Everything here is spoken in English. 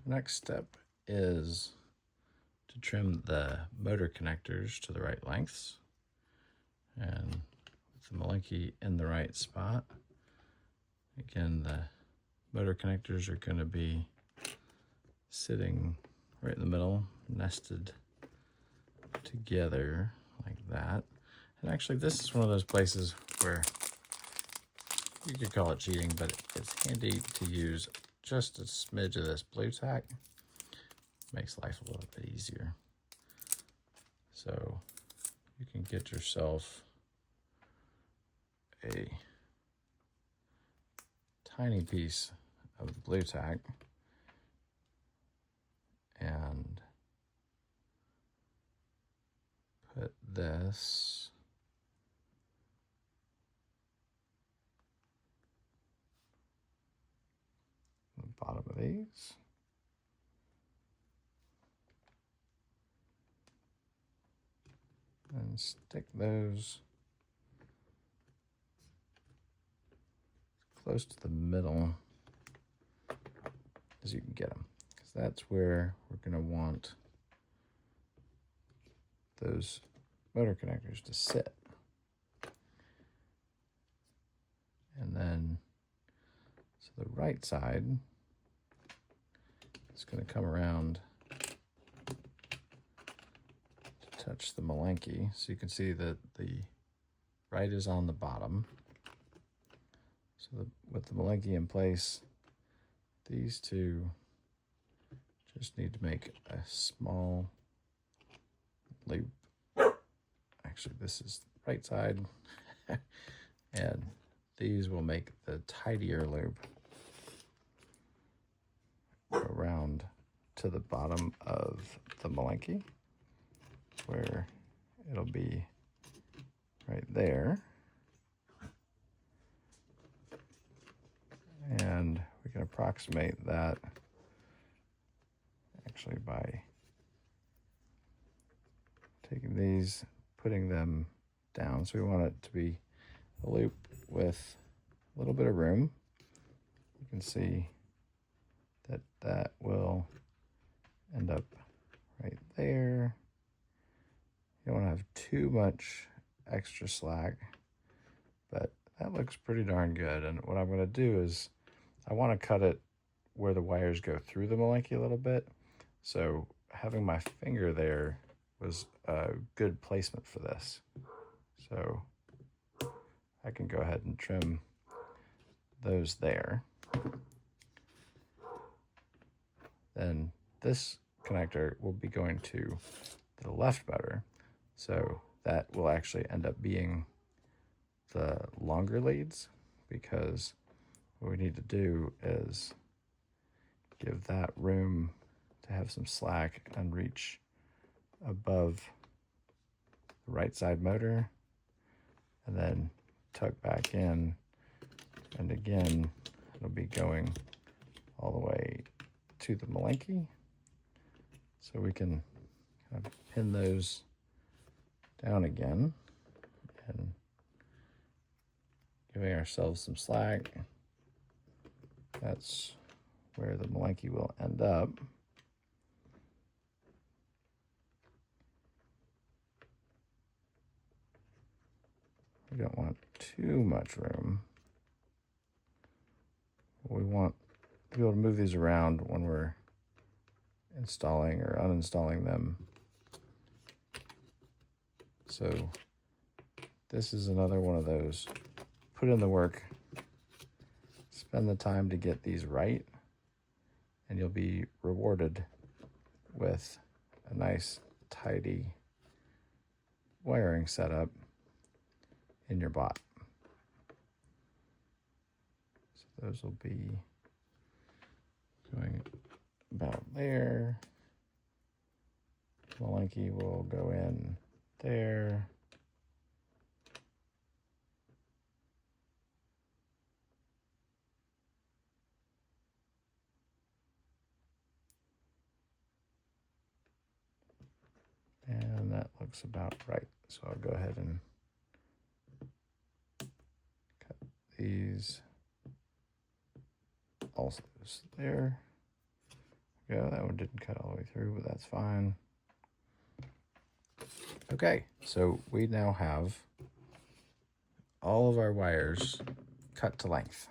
Next step is to trim the motor connectors to the right lengths, and with the Malinky in the right spot. Again, the motor connectors are going to be sitting right in the middle, nested together like that. And actually, this is one of those places where you could call it cheating, but it's handy to use just a smidge of this blue tack. Makes life a little bit easier. So you can get yourself a tiny piece of blue tack and put this on the bottom of these. And stick those close to the middle as you can get them, because that's where we're going to want those motor connectors to sit. And then, so the right side is going to come around to touch the Malinky. So you can see that the right is on the bottom. So with the Malinky in place, these two just need to make a small loop. Actually, this is the right side. And these will make the tidier loop around to the bottom of the Malinky, where it'll be right there. And we can approximate that actually by taking these, putting them down. So we want it to be a loop with a little bit of room. You can see that that will end up right there. You don't want to have too much extra slack, but that looks pretty darn good. And what I'm going to do is I want to cut it where the wires go through the Malinky a little bit. So having my finger there was a good placement for this. So I can go ahead and trim those there. Then this connector will be going to the left motor. So that will actually end up being the longer leads, because what we need to do is give that room to have some slack and reach above the right side motor, and then tuck back in, and again it'll be going all the way to the Malinky. So we can kind of pin those down again and giving ourselves some slack. That's where the Malinky will end up. We don't want too much room. We want to be able to move these around when we're installing or uninstalling them. So this is another one of those, put in the work, spend the time to get these right, and you'll be rewarded with a nice, tidy wiring setup in your bot. So those will be going about there. Malinky will go in there. And that looks about right. So I'll go ahead and cut these also there. go. That one didn't cut all the way through, but that's fine. Okay, so we now have all of our wires cut to length.